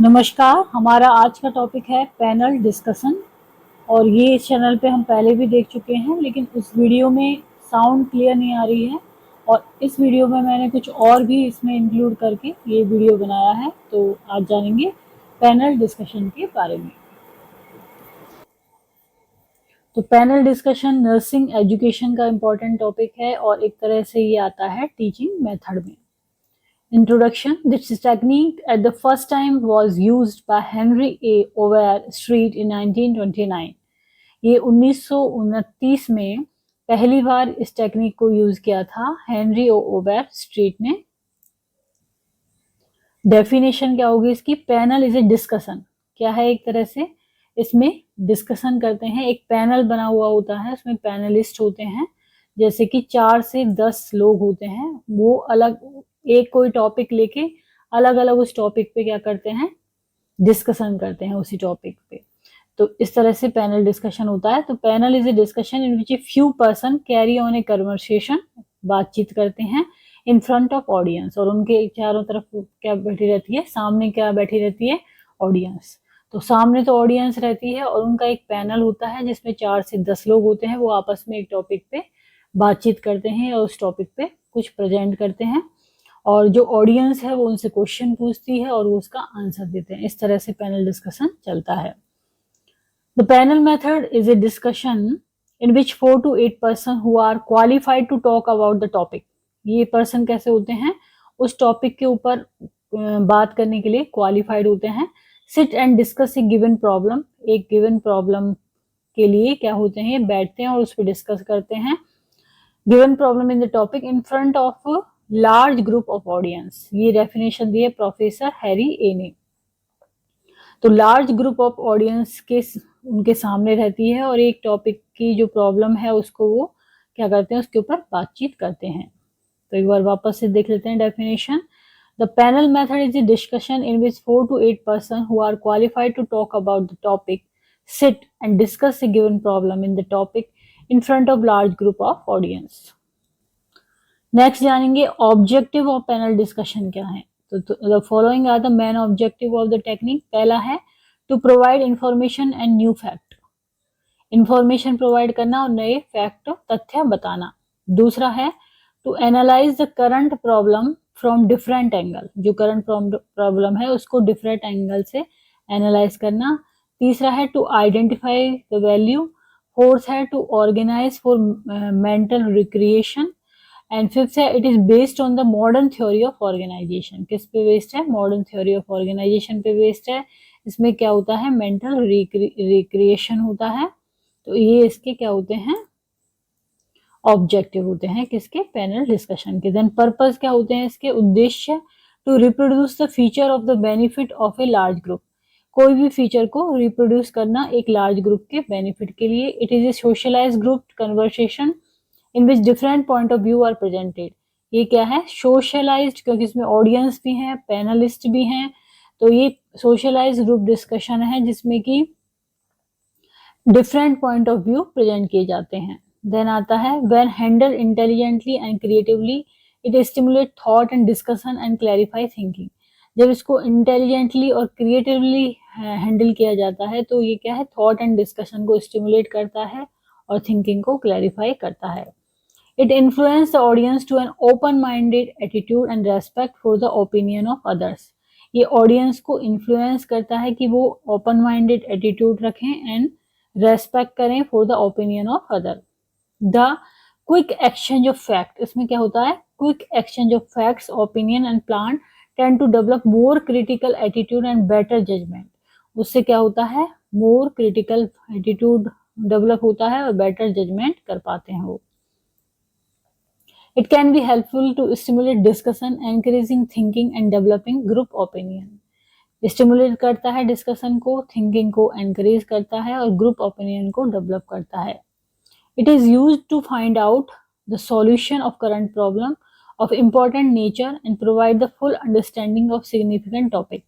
नमस्कार। हमारा आज का टॉपिक है पैनल डिस्कशन। और ये इस चैनल पे हम पहले भी देख चुके हैं, लेकिन उस वीडियो में साउंड क्लियर नहीं आ रही है। और इस वीडियो में मैंने कुछ और भी इसमें इंक्लूड करके ये वीडियो बनाया है। तो आज जानेंगे पैनल डिस्कशन के बारे में। तो पैनल डिस्कशन नर्सिंग एजुकेशन का इम्पोर्टेंट टॉपिक है और एक तरह से ये आता है टीचिंग मेथड में। Introduction. This technique at the first time was used by Henry A. Overstreet in 1929. ये 1929 में पहली बार इस टेक्निक को यूज किया था हेनरी ओ ओवरस्ट्रीट ने। डेफिनेशन क्या होगी इसकी? Panel is a discussion. क्या है? एक तरह से इसमें डिस्कशन करते हैं। एक पैनल बना हुआ होता है, उसमें पैनलिस्ट होते हैं, जैसे कि 4 से 10 लोग होते हैं। वो अलग एक कोई टॉपिक लेके अलग अलग उस टॉपिक पे क्या करते हैं? डिस्कशन करते हैं उसी टॉपिक पे। तो इस तरह से पैनल डिस्कशन होता है। तो panel is a discussion in which a few person carry on A conversation, बातचीत करते हैं इन फ्रंट ऑफ ऑडियंस। और उनके चारों तरफ क्या बैठी रहती है? सामने क्या बैठी रहती है? ऑडियंस। तो सामने तो ऑडियंस रहती है और उनका एक पैनल होता है जिसमें 4 से 10 लोग होते हैं। वो आपस में एक टॉपिक पे बातचीत करते हैं और उस टॉपिक पे कुछ प्रेजेंट करते हैं। और जो ऑडियंस है वो उनसे क्वेश्चन पूछती है और वो उसका आंसर देते हैं। इस तरह से पैनल डिस्कशन चलता है। The panel method is a discussion in which 4 to 8 person who are qualified to talk about the topic. ये पर्सन कैसे होते हैं? उस टॉपिक के ऊपर बात करने के लिए क्वालिफाइड होते हैं। Seat and discuss a given problem. एक गिवन प्रॉब्लम के लिए क्या होते हैं? बैठते हैं और उस पर डिस्कस करते हैं। Given problem in the topic in front of large group of audience. ये डेफिनेशन दी है प्रोफेसर हैरी ए ने। तो लार्ज ग्रुप ऑफ ऑडियंस के उनके सामने रहती है और एक टॉपिक की जो प्रॉब्लम है उसको वो क्या करते हैं? उसके ऊपर बातचीत करते हैं। तो एक बार वापस से देख लेते हैं definition. The panel method is a discussion in which 4 to 8 person who are qualified to talk about the topic sit and discuss a given problem in the topic in front of large group of audience. Next जानेंगे objective of panel discussion क्या है। तो the following are the main objective of the technique. पहला है to provide information and new fact. Information provide करना और नए fact तथ्य बताना। दूसरा है to analyse the current problem from different angle. जो करंट प्रॉब्लम है उसको डिफरेंट एंगल से एनालाइज करना। तीसरा है to identify the value. Fourth है to organise for mental recreation. And fifth है it is based on the modern theory of organisation. किस पे बेस्ड है? मॉडर्न थ्योरी ऑफ ऑर्गेनाइजेशन पे बेस्ड है। इसमें क्या होता है? मेंटल रिक्रिएशन होता है। तो ये इसके क्या होते हैं? ऑब्जेक्टिव होते हैं किसके? पैनल डिस्कशन के। देन पर्पस क्या होते हैं इसके? उद्देश्य to reproduce the feature of the benefit of a large group. कोई भी फीचर को रिप्रोड्यूस करना एक लार्ज ग्रुप के बेनिफिट के लिए। It is a socialise group conversation in which different point of view are presented. ये क्या है? सोशलाइज्ड, क्योंकि इसमें ऑडियंस भी है, पैनलिस्ट भी हैं। तो ये सोशलाइज ग्रुप डिस्कशन है जिसमें कि different point of view present किए जाते हैं। देन आता है when handle intelligently and creatively it stimulate thought and discussion and clarify thinking. जब इसको इंटेलिजेंटली और क्रिएटिवली हैंडल किया जाता है तो ये क्या है? थॉट एंड डिस्कशन को स्टिमुलेट करता है और थिंकिंग को क्लैरिफाई करता है। It influences the audience to an open-minded attitude and respect for the opinion of others. ये ऑडियंस को इन्फ्लुएंस करता है कि वो ओपन माइंडेड एटीट्यूड रखें एंड रेस्पेक्ट करें for the opinion of other. The quick exchange of fact. इसमें क्या होता है? Quick exchange of facts, opinion and plan tend to develop more critical attitude and better judgement. उससे क्या होता है? मोर क्रिटिकल एटीट्यूड डेवलप होता है और बेटर जजमेंट कर पाते हैं वो। It can be helpful to stimulate discussion, encouraging thinking and developing group opinion. Stimulate करता है डिस्कशन को, थिंकिंग को एनकरेज करता है और ग्रुप ओपिनियन को डेवलप करता है। It is used to find out the solution of current problem of important nature and provide the full understanding of significant topic.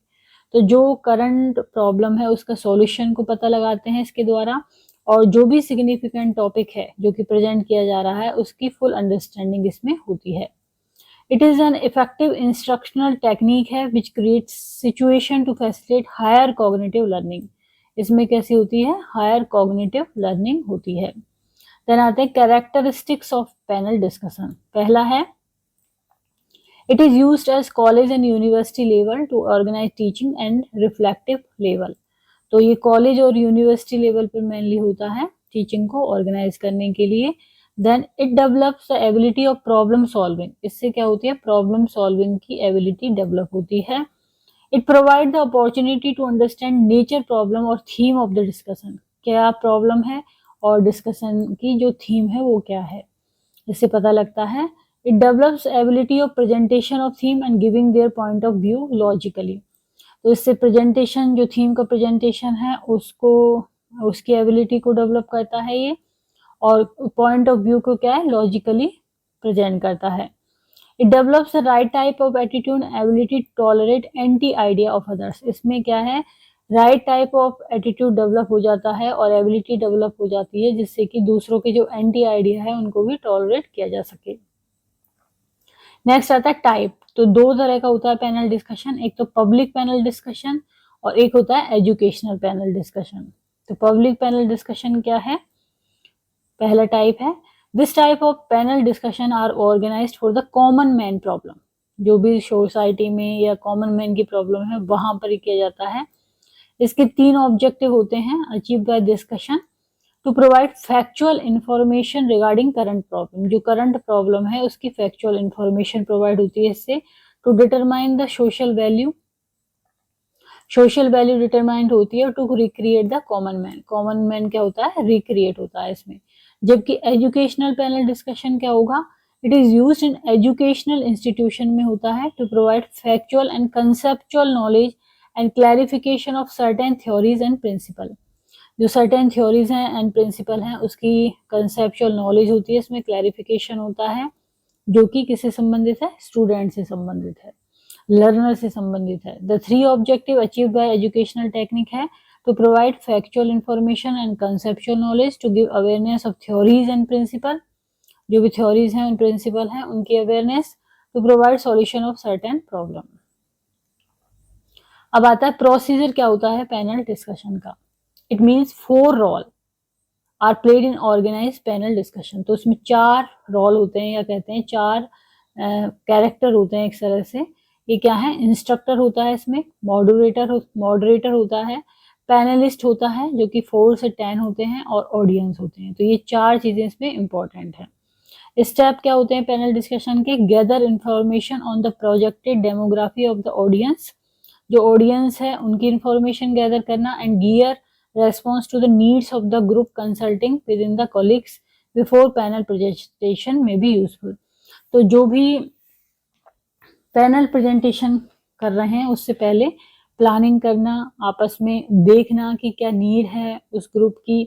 तो जो करंट प्रॉब्लम है उसका सॉल्यूशन को पता लगाते हैं इसके द्वारा और जो भी सिग्निफिकेंट टॉपिक है जो कि प्रेजेंट किया जा रहा है उसकी फुल अंडरस्टैंडिंग इसमें होती है। It is an effective instructional technique है which creates situation to facilitate higher cognitive learning. इसमें कैसी होती है, हायर कॉग्निटिव लर्निंग होती है। देन आते हैं कैरेक्टरिस्टिक्स ऑफ पैनल डिस्कशन। पहला है it is used as college and university level to organise teaching and reflective level. तो ये कॉलेज और यूनिवर्सिटी लेवल पर मेनली होता है टीचिंग को ऑर्गेनाइज करने के लिए। Then it develops the ability of problem solving. इससे क्या होती है, प्रॉब्लम सॉल्विंग की एबिलिटी डेवलप होती है। It provide the opportunity to understand nature problem और थीम ऑफ द डिस्कशन। क्या प्रॉब्लम है और डिस्कशन की जो थीम है वो क्या है, इससे पता लगता है। It develops ability of presentation of theme and giving their point of view logically. तो इससे प्रेजेंटेशन, जो थीम का प्रेजेंटेशन है उसको, उसकी एबिलिटी को डेवलप करता है ये, और पॉइंट ऑफ व्यू को क्या है, लॉजिकली प्रेजेंट करता है। It develops the right type of attitude, ability to tolerate anti idea of others. इसमें क्या है, right type of attitude develop हो जाता है और एबिलिटी डेवलप हो जाती है जिससे कि दूसरों के जो एंटी आइडिया है उनको भी टॉलरेट किया जा सके। नेक्स्ट आता है टाइप। तो दो तरह का होता है पैनल डिस्कशन, एक तो पब्लिक पैनल डिस्कशन और एक होता है एजुकेशनल पैनल डिस्कशन। तो पब्लिक पैनल डिस्कशन क्या है, पहला टाइप है this type of panel discussion are organised for the common man problem. जो भी सोसाइटी में या कॉमन मैन की प्रॉब्लम है वहां पर ही किया जाता है। इसके तीन ऑब्जेक्टिव होते हैं achieve by discussion. To provide factual information regarding current problem, जो करंट प्रॉब्लम है उसकी फैक्चुअल इंफॉर्मेशन प्रोवाइड होती है इससे। To determine the social value, social value determined होती है। To recreate the common man, common man क्या होता है, रिक्रिएट होता है इसमें। जबकि एजुकेशनल पैनल डिस्कशन क्या होगा, it is used in educational institution में होता है to provide factual and conceptual knowledge and clarification of certain theories and principle. जो सर्टेन थ्योरीज हैं एंड प्रिंसिपल हैं उसकी कंसेप्चुअल नॉलेज होती है, इसमें क्लैरिफिकेशन होता है जो कि किससे संबंधित है, स्टूडेंट से संबंधित है, लर्नर से संबंधित है। The three objective achieve by educational technique है to provide factual information and conceptual knowledge, to give awareness of theories and principle, जो भी थ्योरीज हैं प्रिंसिपल हैं उनकी awareness, to provide solution of certain problem. अब आता है प्रोसीजर क्या होता है पैनल डिस्कशन का। It means 4 role are played in organise panel discussion. तो उसमें 4 रोल होते हैं या कहते हैं 4 कैरेक्टर होते हैं एक तरह से। ये क्या है, इंस्ट्रक्टर होता है इसमें, मॉडरेटर होता है, पैनलिस्ट होता है जो कि 4 से 10 होते हैं, और ऑडियंस होते हैं। तो ये 4 चीजें इसमें इंपॉर्टेंट है। स्टेप क्या होते हैं पैनल डिस्कशन के, gather information on the projected demography of the audience, जो ऑडियंस है उनकी इंफॉर्मेशन गैदर करना, and gear response to the needs of the group consulting within the colleagues before panel presentation may be useful। तो जो भी panel presentation कर रहे हैं उससे पहले प्लानिंग करना, आपस में देखना कि क्या नीड है उस ग्रुप की,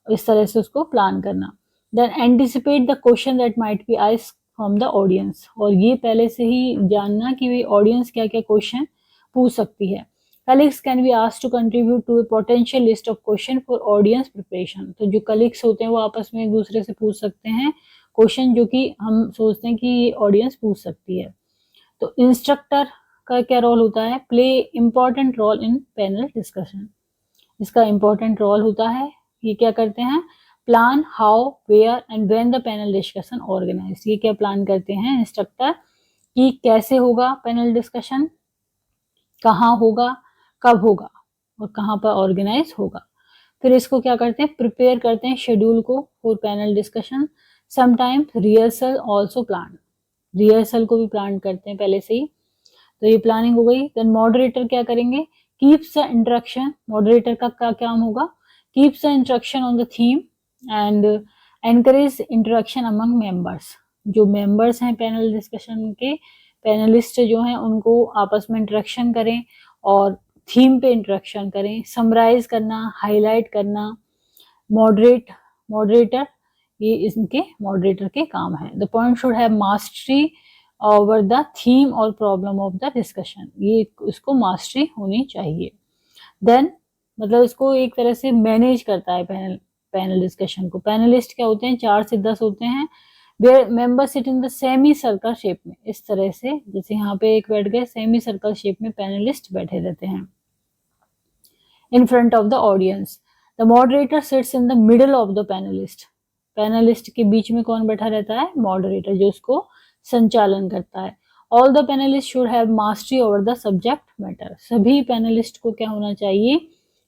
इस तरह से उसको प्लान करना। Then anticipate the question that might be asked from the audience, और ये पहले से ही जानना कि ऑडियंस क्या क्या क्वेश्चन पूछ सकती है। Colleagues can be asked to contribute to a potential list of question for audience preparation। तो जो colleagues होते हैं वो आपस में एक दूसरे से पूछ सकते हैं क्वेश्चन जो कि हम सोचते हैं कि ऑडियंस पूछ सकती है। तो इंस्ट्रक्टर का क्या रोल होता है, play important role in panel discussion. इसका इम्पोर्टेंट रोल होता है, ये क्या करते हैं, plan how where and when the panel discussion organise. ये क्या प्लान करते हैं इंस्ट्रक्टर कि कैसे होगा पैनल डिस्कशन, कहाँ होगा, कब होगा और कहाँ पर ऑर्गेनाइज होगा। फिर इसको क्या करते हैं, प्रिपेयर करते हैं शेड्यूल को for panel discussion. Sometimes rehearsal also plan, rehearsal को भी प्लान करते हैं पहले से ही। तो ये प्लानिंग हो गई। देन मॉडरेटर क्या करेंगे, कीप्स द इंटरेक्शन, मॉडरेटर का क्या काम होगा, keeps the interaction on the theme and encourage interaction among members. जो मेंबर्स हैं पैनल डिस्कशन के, पैनलिस्ट जो हैं उनको आपस में इंटरेक्शन करें और थीम पे इंटरेक्शन करें, समराइज करना, हाईलाइट करना। मॉडरेटर, ये इनके मॉडरेटर के काम है। The point should have mastery over the theme और प्रॉब्लम ऑफ द डिस्कशन, ये इसको मास्टरी होनी चाहिए। देन मतलब इसको एक तरह से मैनेज करता है पैनल डिस्कशन को। पैनलिस्ट क्या होते हैं, 4 से 10 होते हैं। Where member sit in the semi circle shape में, इस तरह से जैसे यहाँ पे एक बैठ गए, सेमी सर्कल शेप में पैनलिस्ट बैठे रहते हैं in front of the audience. The moderator sits in the middle of the panelist. Panelist के बीच में कौन बैठा रहता है? मॉडरेटर, जो उसको संचालन करता है. All the panelists should have mastery over the subject matter. सभी पैनलिस्ट को क्या होना चाहिए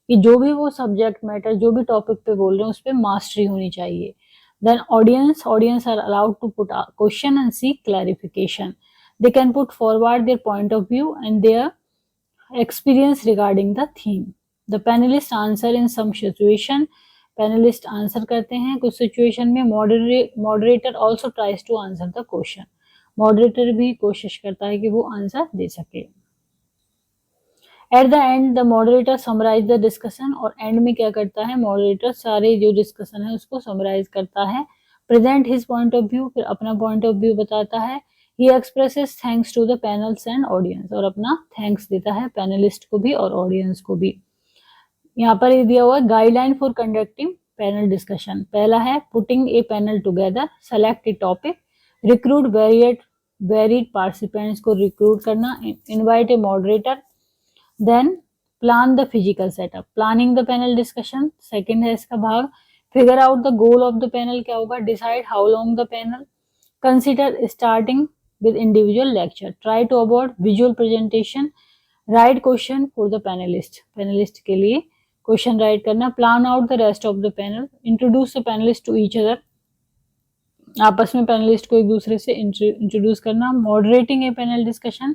कि जो भी वो सब्जेक्ट मैटर, जो भी टॉपिक पे बोल रहे हैं, उस पर मास्टरी होनी चाहिए. Then audience are allowed to put a question and seek clarification. They can put forward their point of view and their experience regarding the theme. The panelist answer in some situation. Panelist answer करते हैं कुछ situation में. Moderator also tries to answer the question. Moderator भी कोशिश करता है कि वो आंसर दे सके. At the end the moderator summarise the discussion. और एंड में क्या करता है? मॉडरेटर सारे जो डिस्कशन है उसको समराइज करता है. Present his point of view, फिर अपना पॉइंट ऑफ व्यू बताता है. He expresses thanks to the panels and audience. और अपना थैंक्स देता है पैनलिस्ट को भी और ऑडियंस को भी. यहाँ पर ये दिया हुआ है guideline for conducting panel discussion. पहला है putting a panel together, select a topic, recruit varied participants को रिक्रूट करना, invite a moderator, then plan the physical setup, planning the panel discussion second है इसका भाग. Figure out the goal of the panel क्या होगा? Decide how long the panel, consider starting with individual lecture, try to avoid visual presentation, write question for the panelist के लिए question write करना, plan out the rest of the panel, introduce the panelist to each other, आपस में panelist को एक दूसरे से introduce करना, moderating a panel discussion,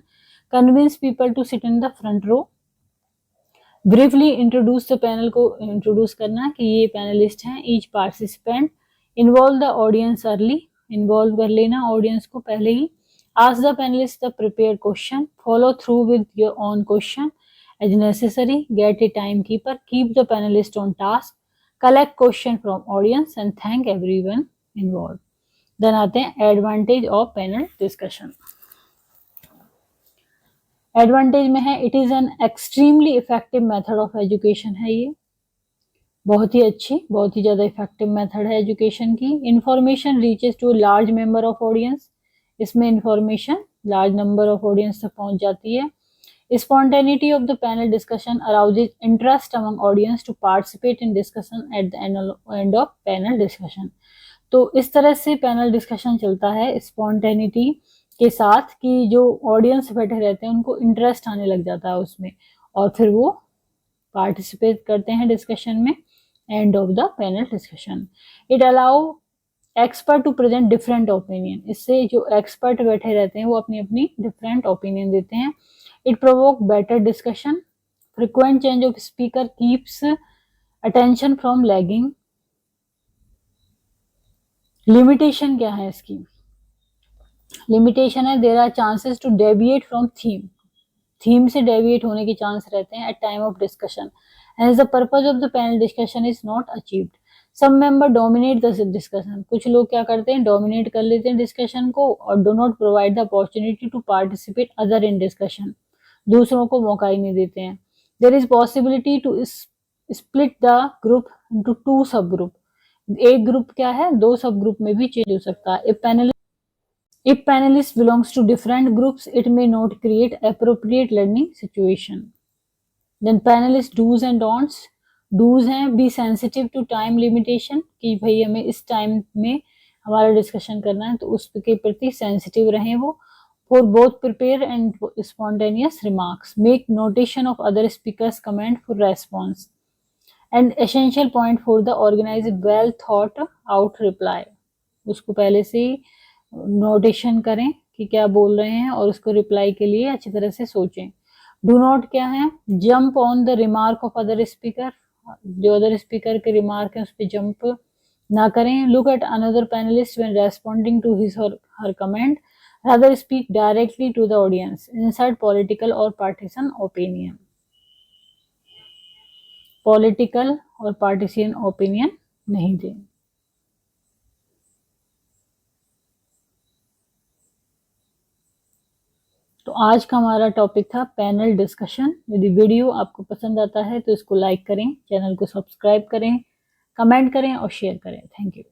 convince people to sit in the front row, briefly introduce the panel को introduce करना कि ये पैनलिस्ट हैं, each participant, involve the audience early, involve कर लेना ऑडियंस को पहले ही, ask the panelist the prepare question, follow through with your on question as necessary, get a timekeeper, keep the panelist on task, collect question from audience and thank everyone involved. Then आते हैं advantage of panel discussion. Advantage में है it is an extremely effective method of education है ये, बहुत ही अच्छी, बहुत ही ज़्यादा इफेक्टिव मेथड है एजुकेशन की. Information reaches to a large member of audience, इसमें information large number of audience तक पहुंच जाती है. Spontaneity of the panel discussion arouses interest among audience to participate in discussion at the end of panel discussion. तो इस तरह से panel discussion चलता है स्पॉन्टेनिटी के साथ कि जो ऑडियंस बैठे रहते हैं उनको इंटरेस्ट आने लग जाता है उसमें और फिर वो पार्टिसिपेट करते हैं डिस्कशन में end of the panel discussion. It allow expert to present different opinion. इससे जो एक्सपर्ट बैठे रहते हैं वो अपनी अपनी डिफरेंट ओपिनियन देते हैं. It provoke better discussion. Frequent change of speaker keeps attention from lagging. Limitation क्या है इसकी? Limitation है there are chances to deviate from theme. Theme से deviate होने के chance रहते हैं at time of discussion. Hence the purpose of the panel discussion is not achieved. Some member dominate the discussion. कुछ लोग क्या करते हैं? Dominate कर लेते हैं discussion को और do not provide the opportunity to participate other in discussion. दूसरों को मौका ही नहीं देते हैं. There is possibility to split the group into two subgroup. एक ग्रुप क्या है? दो सब ग्रुप में भी चेंज हो सकता है. If panelist belongs to different groups, it may not create appropriate learning situation. Then panelist do's and don'ts. Do's हैं be sensitive to time limitation कि भाई हमें इस टाइम में हमारा डिस्कशन करना है तो उसके प्रति सेंसिटिव रहें वो. For both prepare and spontaneous remarks, make notation of other speakers' comment for response. And essential point for the organized well thought out reply. उसको पहले से नोटेशन करें कि क्या बोल रहे हैं और उसको रिप्लाई के लिए अच्छी तरह से सोचें. Do not क्या है? Jump on the remark of other speaker. जो अदर स्पीकर के रिमार्क है उस पर जंप ना करें. Look at another panelist when responding to his or her comment. Rather speak directly to the audience. Insert political or partisan opinion. Political और partisan opinion नहीं दें. तो आज का हमारा टॉपिक था पैनल डिस्कशन. यदि वीडियो आपको पसंद आता है तो इसको लाइक करें, चैनल को सब्सक्राइब करें, कमेंट करें और शेयर करें. Thank you.